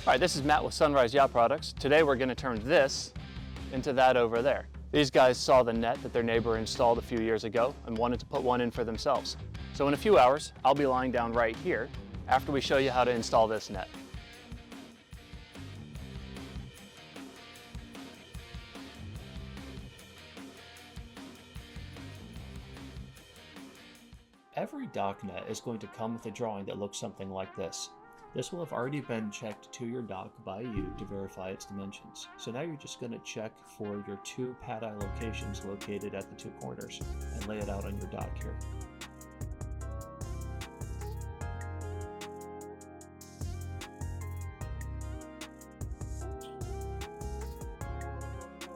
All right, this is Matt with Sunrise Yacht Products. Today we're going to turn this into that over there. These guys saw the net that their neighbor installed a few years ago and wanted to put one in for themselves. So in a few hours, I'll be lying down right here after we show you how to install this net. Every dock net is going to come with a drawing that looks something like this. This will have already been checked to your dock by you to verify its dimensions. So now you're just going to check for your two pad-eye locations located at the two corners and lay it out on your dock here.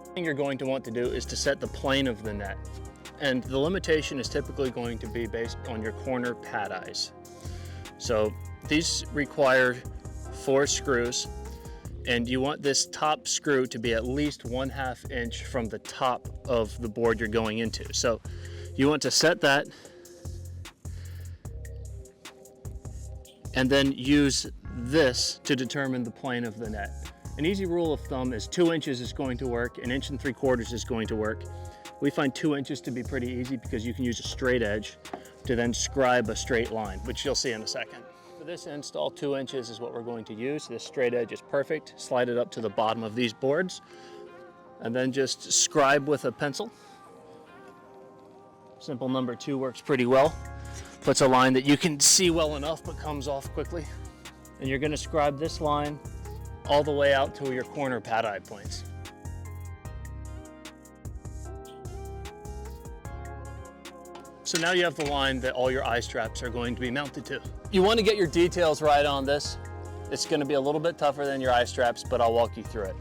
The thing you're going to want to do is to set the plane of the net. And the limitation is typically going to be based on your corner pad eyes. So these require 4 screws, and you want this top screw to be at least 1/2 inch from the top of the board you're going into. So you want to set that and then use this to determine the plane of the net. An easy rule of thumb is 2 inches is going to work, 1 3/4 inches is going to work. We find 2 inches to be pretty easy because you can use a straight edge to then scribe a straight line, which you'll see in a second. For this install, 2 inches is what we're going to use. This straight edge is perfect. Slide it up to the bottom of these boards and then just scribe with a pencil. Simple number 2 works pretty well. Puts a line that you can see well enough but comes off quickly. And you're going to scribe this line all the way out to your corner pad eye points. So now you have the line that all your eye straps are going to be mounted to. You want to get your details right on this. It's going to be a little bit tougher than your eye straps, but I'll walk you through it.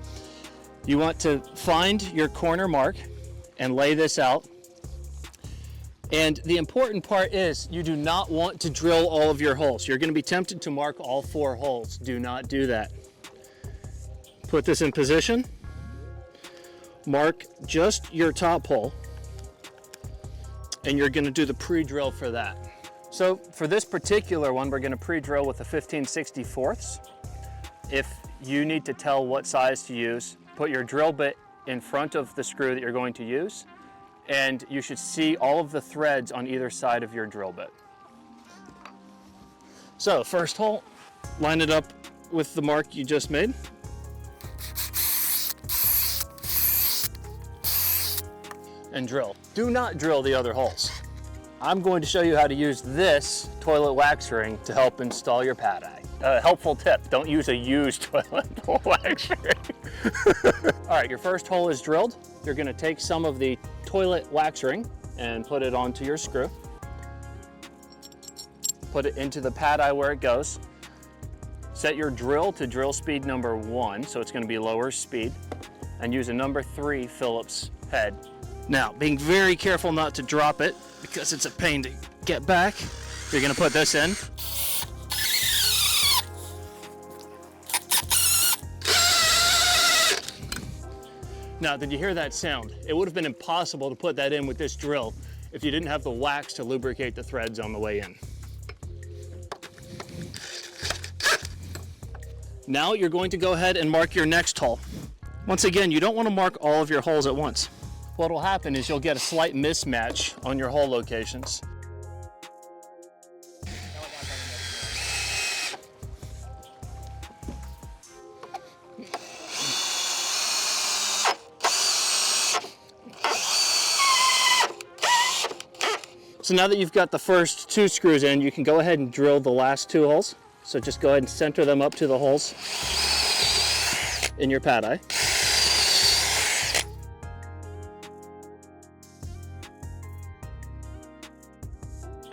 You want to find your corner mark and lay this out. And the important part is you do not want to drill all of your holes. You're going to be tempted to mark all 4 holes. Do not do that. Put this in position. Mark just your top hole. And you're going to do the pre-drill for that. So for this particular one, we're going to pre-drill with a 15/64. If you need to tell what size to use, put your drill bit in front of the screw that you're going to use, and you should see all of the threads on either side of your drill bit. So first hole, line it up with the mark you just made. And drill. Do not drill the other holes. I'm going to show you how to use this toilet wax ring to help install your pad eye. Helpful tip, don't use a used toilet wax ring. All right, your first hole is drilled. You're gonna take some of the toilet wax ring and put it onto your screw. Put it into the pad eye where it goes. Set your drill to drill speed number 1, so it's gonna be lower speed, and use a number 3 Phillips head. Now, being very careful not to drop it because it's a pain to get back, you're going to put this in. Now, did you hear that sound? It would have been impossible to put that in with this drill if you didn't have the wax to lubricate the threads on the way in. Now you're going to go ahead and mark your next hole. Once again, you don't want to mark all of your holes at once. What will happen is you'll get a slight mismatch on your hole locations. So now that you've got the first 2 screws in, you can go ahead and drill the last 2 holes. So just go ahead and center them up to the holes in your pad eye.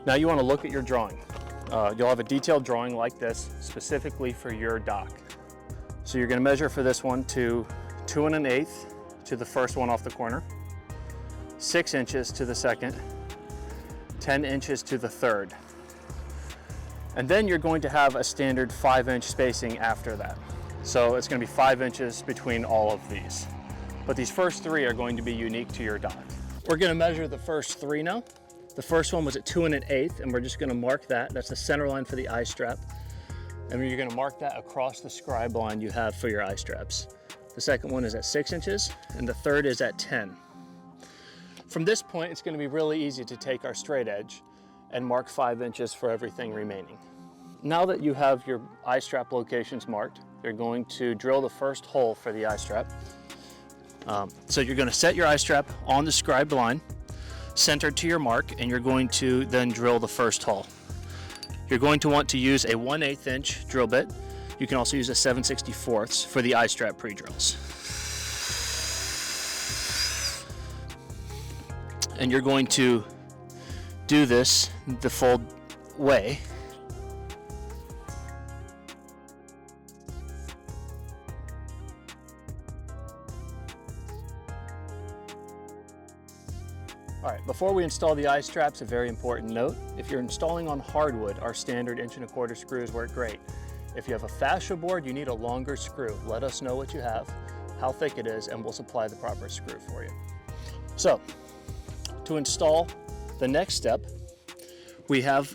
Now you want to look at your drawing. You'll have a detailed drawing like this specifically for your dock. So you're going to measure for this one to 2 1/8 to the first one off the corner, 6 inches to the second, 10 inches to the third. And then you're going to have a standard 5-inch spacing after that. So it's going to be 5 inches between all of these. But these first 3 are going to be unique to your dock. We're going to measure the first 3 now. The first one was at 2 1/8, and we're just going to mark that. That's the center line for the eye strap. And you're going to mark that across the scribe line you have for your eye straps. The second one is at 6 inches, and the third is at 10. From this point, it's going to be really easy to take our straight edge and mark 5 inches for everything remaining. Now that you have your eye strap locations marked, you're going to drill the first hole for the eye strap. So you're going to set your eye strap on the scribed line, centered to your mark, and you're going to then drill the first hole. You're going to want to use a 1/8 inch drill bit. You can also use a 7/64 for the eye strap pre-drills. And you're going to do this the full way. All right, before we install the eye straps, a very important note. If you're installing on hardwood, our standard 1¼ screws work great. If you have a fascia board, you need a longer screw. Let us know what you have, how thick it is, and we'll supply the proper screw for you. So, to install the next step, we have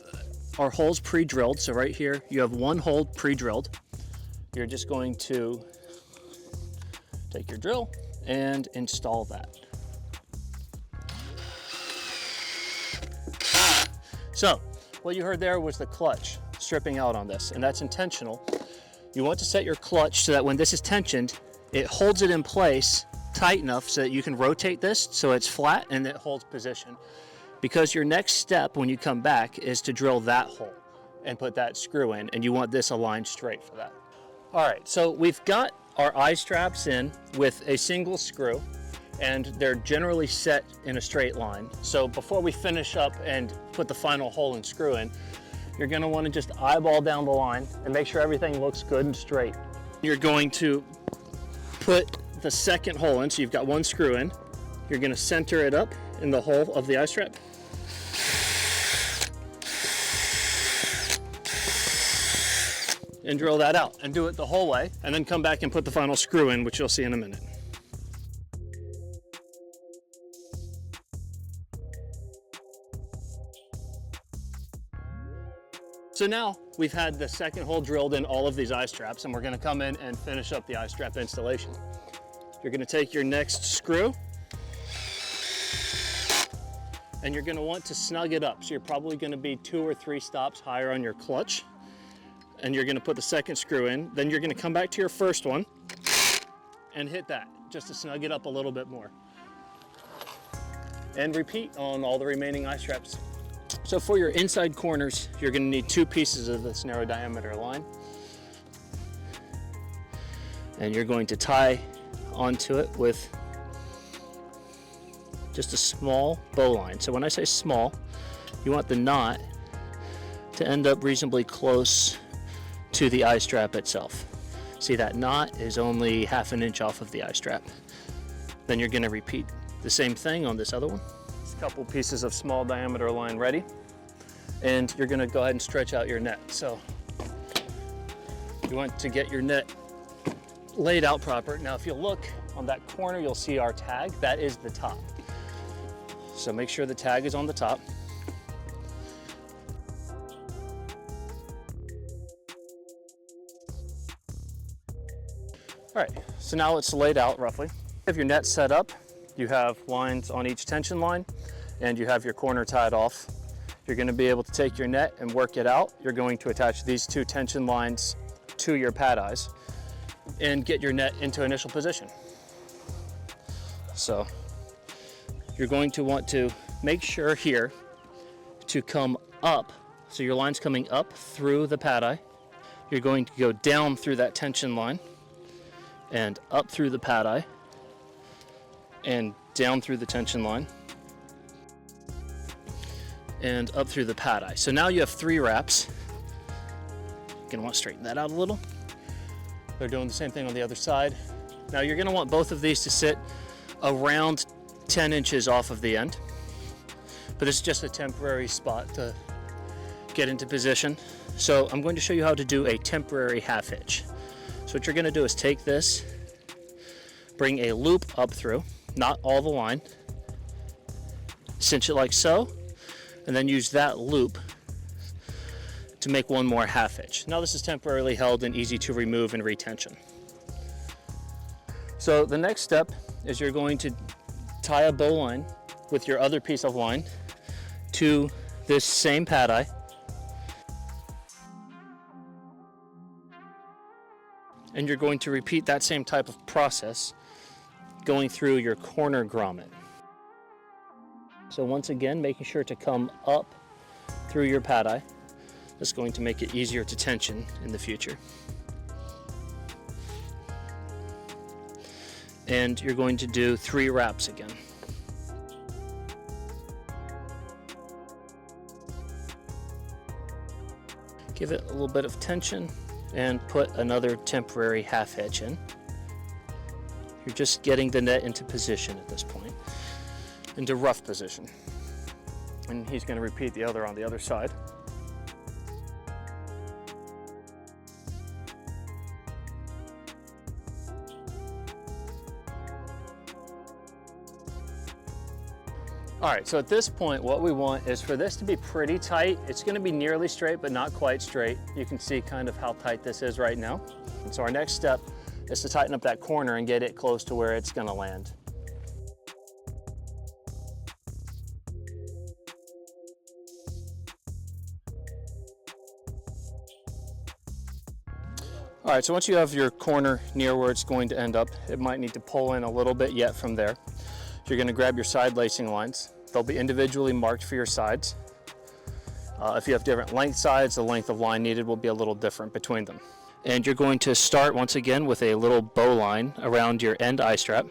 our holes pre-drilled. So right here, you have one hole pre-drilled. You're just going to take your drill and install that. So, what you heard there was the clutch stripping out on this, and that's intentional. You want to set your clutch so that when this is tensioned, it holds it in place tight enough so that you can rotate this so it's flat and it holds position. Because your next step when you come back is to drill that hole and put that screw in, and you want this aligned straight for that. All right, so we've got our eye straps in with a single screw, and they're generally set in a straight line. So before we finish up and put the final hole and screw in, you're gonna wanna just eyeball down the line and make sure everything looks good and straight. You're going to put the second hole in, so you've got one screw in. You're gonna center it up in the hole of the eye strap. And drill that out, and do it the whole way, and then come back and put the final screw in, which you'll see in a minute. So now we've had the second hole drilled in all of these eye straps, and we're gonna come in and finish up the eye strap installation. You're gonna take your next screw, and you're gonna want to snug it up. So you're probably gonna be 2 or 3 stops higher on your clutch, and you're gonna put the second screw in. Then you're gonna come back to your first one and hit that, just to snug it up a little bit more. And repeat on all the remaining eye straps. So for your inside corners, you're going to need 2 pieces of this narrow diameter line. And you're going to tie onto it with just a small bow line. So when I say small, you want the knot to end up reasonably close to the eye strap itself. See, that knot is only 1/2 inch off of the eye strap. Then you're going to repeat the same thing on this other one. A couple pieces of small diameter line ready, and you're going to go ahead and stretch out your net. So you want to get your net laid out proper. Now if you look on that corner, you'll see our tag. That is the top. So make sure the tag is on the top. All right, so now it's laid out roughly. If your net set up, you have lines on each tension line, and you have your corner tied off. You're going to be able to take your net and work it out. You're going to attach these 2 tension lines to your pad eyes and get your net into initial position. So you're going to want to make sure here to come up. So your line's coming up through the pad eye. You're going to go down through that tension line and up through the pad eye and down through the tension line and up through the pad eye. So now you have 3 wraps. You're gonna want to straighten that out a little. They're doing the same thing on the other side. Now you're gonna want both of these to sit around 10 inches off of the end, but it's just a temporary spot to get into position. So I'm going to show you how to do a temporary 1/2 hitch. So what you're gonna do is take this, bring a loop up through, not all the line, cinch it like so, and then use that loop to make one more half hitch. Now this is temporarily held and easy to remove and retension. So the next step is you're going to tie a bow line with your other piece of line to this same pad eye. And you're going to repeat that same type of process going through your corner grommet. So once again, making sure to come up through your pad eye. That's going to make it easier to tension in the future. And you're going to do 3 wraps again. Give it a little bit of tension and put another temporary half hitch in. You're just getting the net into position at this point, into rough position. And he's going to repeat the other on the other side. All right, so at this point, what we want is for this to be pretty tight. It's gonna be nearly straight, but not quite straight. You can see kind of how tight this is right now. And so our next step is to tighten up that corner and get it close to where it's gonna land. All right, so once you have your corner near where it's going to end up, it might need to pull in a little bit yet from there. You're going to grab your side lacing lines. They'll be individually marked for your sides. If you have different length sides, the length of line needed will be a little different between them. And you're going to start once again with a little bow line around your end eye strap.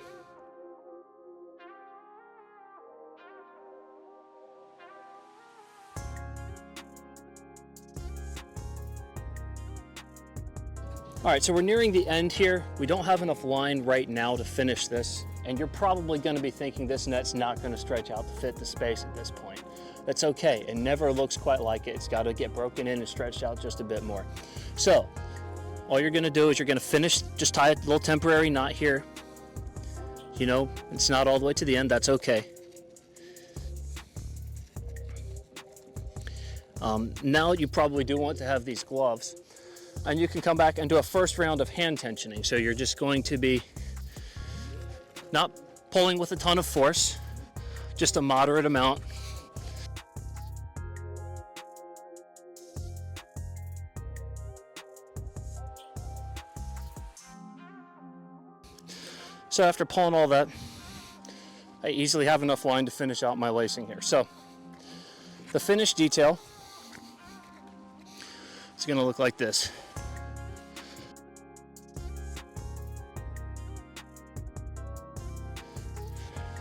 All right, so we're nearing the end here. We don't have enough line right now to finish this, and you're probably going to be thinking this net's not going to stretch out to fit the space at this point. That's okay. It never looks quite like it. It's got to get broken in and stretched out just a bit more. So all you're going to do is you're going to finish, just tie a little temporary knot here. You know, it's not all the way to the end. That's okay. Now you probably do want to have these gloves. And you can come back and do a first round of hand tensioning. So you're just going to be not pulling with a ton of force, just a moderate amount. So after pulling all that, I easily have enough line to finish out my lacing here. So the finished detail is going to look like this.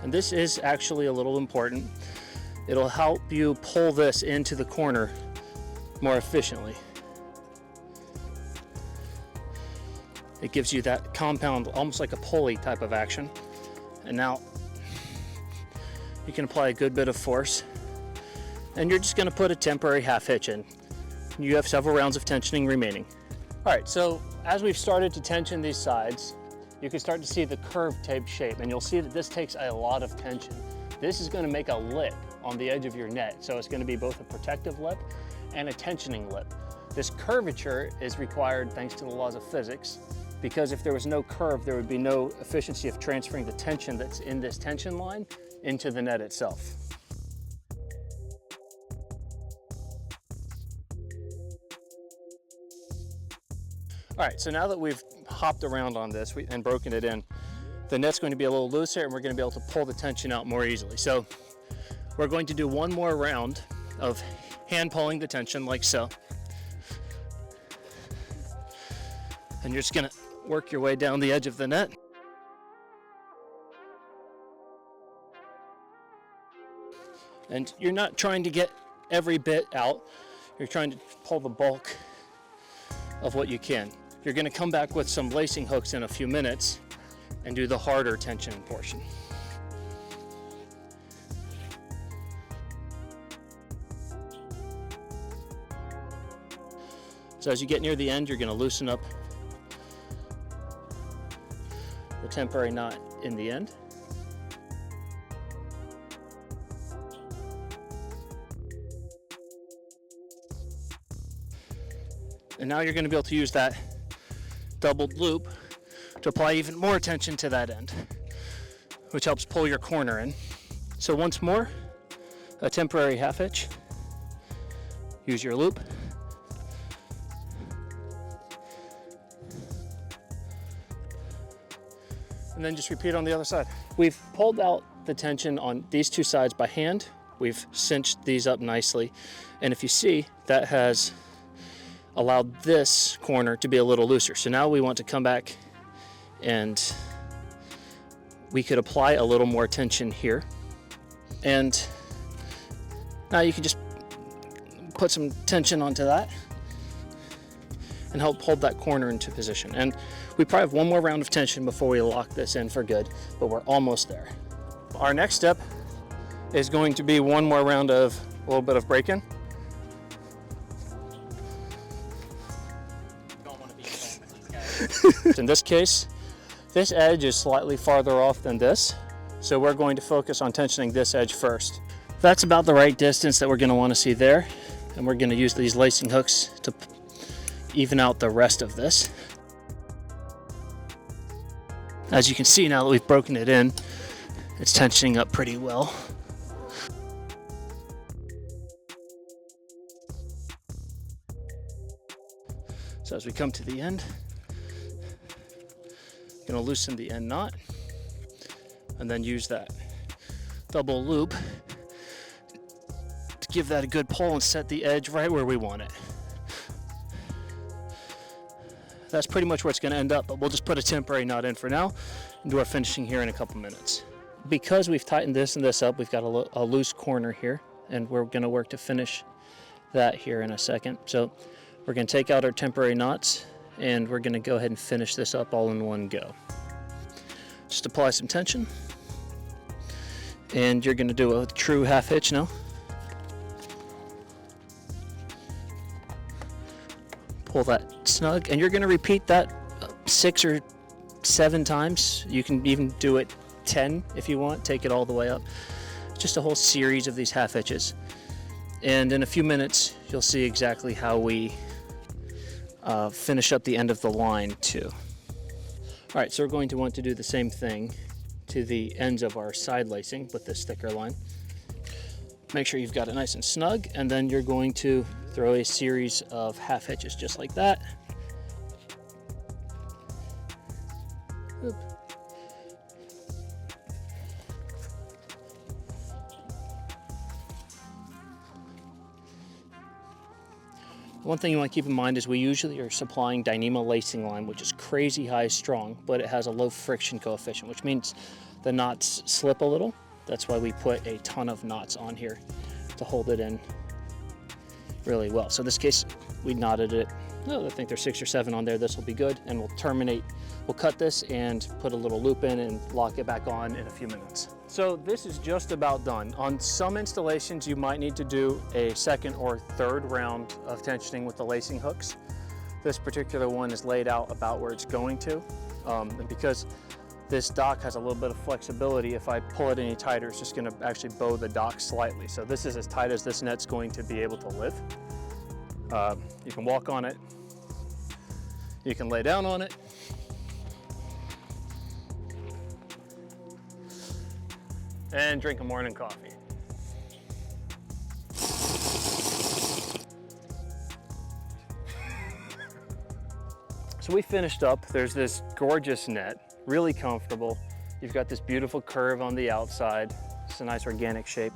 And this is actually a little important. It'll help you pull this into the corner more efficiently. It gives you that compound, almost like a pulley type of action. And now you can apply a good bit of force. And you're just going to put a temporary half hitch in. You have several rounds of tensioning remaining. All right, so as we've started to tension these sides, you can start to see the curved tape shape, and you'll see that this takes a lot of tension. This is going to make a lip on the edge of your net, so it's going to be both a protective lip and a tensioning lip. This curvature is required thanks to the laws of physics, because if there was no curve, there would be no efficiency of transferring the tension that's in this tension line into the net itself. All right, so now that we've hopped around on this and broken it in, the net's going to be a little looser and we're going to be able to pull the tension out more easily. So we're going to do one more round of hand pulling the tension like so. And you're just going to work your way down the edge of the net. And you're not trying to get every bit out. You're trying to pull the bulk of what you can. You're going to come back with some lacing hooks in a few minutes and do the harder tension portion. So as you get near the end, you're going to loosen up the temporary knot in the end. And now you're going to be able to use that doubled loop to apply even more tension to that end, which helps pull your corner in. So once more, a temporary half hitch. Use your loop. And then just repeat on the other side. We've pulled out the tension on these two sides by hand. We've cinched these up nicely. And if you see, that has allowed this corner to be a little looser. So now we want to come back and we could apply a little more tension here. And now you can just put some tension onto that and help hold that corner into position. And we probably have one more round of tension before we lock this in for good, but we're almost there. Our next step is going to be one more round of a little bit of break-in. In this case, this edge is slightly farther off than this, so we're going to focus on tensioning this edge first. That's about the right distance that we're going to want to see there, and we're going to use these lacing hooks to even out the rest of this. As you can see, now that we've broken it in, it's tensioning up pretty well. So as we come to the end, I'm going to loosen the end knot and then use that double loop to give that a good pull and set the edge right where we want it. That's pretty much where it's going to end up, but we'll just put a temporary knot in for now and do our finishing here in a couple minutes. Because we've tightened this and this up, we've got a loose corner here, and we're going to work to finish that here in a second. So we're going to take out our temporary knots and we're going to go ahead and finish this up all in one go. Just apply some tension, and you're going to do a true half hitch now. Pull that snug, and you're going to repeat that 6 or 7 times. You can even do it 10 if you want, take it all the way up. Just a whole series of these half hitches. And in a few minutes, you'll see exactly how we finish up the end of the line too. All right, so we're going to want to do the same thing to the ends of our side lacing with this thicker line. Make sure you've got it nice and snug, and then you're going to throw a series of half hitches just like that. Oop. One thing you want to keep in mind is we usually are supplying Dyneema lacing line, which is crazy high strong, but it has a low friction coefficient, which means the knots slip a little. That's why we put a ton of knots on here to hold it in really well. So in this case, we knotted it. I think there's 6 or 7 on there. This will be good, and we'll cut this and put a little loop in and lock it back on in a few minutes. So this is just about done. On some installations, you might need to do a second or third round of tensioning with the lacing hooks. This particular one is laid out about where it's going to, and because this dock has a little bit of flexibility, if I pull it any tighter, it's just going to actually bow the dock slightly. So this is as tight as this net's going to be able to live. You can walk on it, you can lay down on it, and drink a morning coffee. So we finished up. There's this gorgeous net, really comfortable. You've got this beautiful curve on the outside. It's a nice organic shape.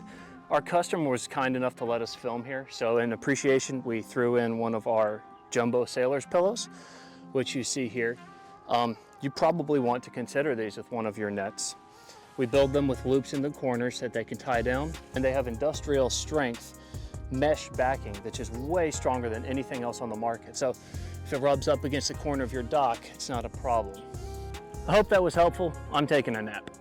Our customer was kind enough to let us film here. So in appreciation, we threw in one of our jumbo sailor's pillows, which you see here. You probably want to consider these with one of your nets. We build them with loops in the corners that they can tie down, and they have industrial strength mesh backing that's just way stronger than anything else on the market. So if it rubs up against the corner of your dock, it's not a problem. I hope that was helpful. I'm taking a nap.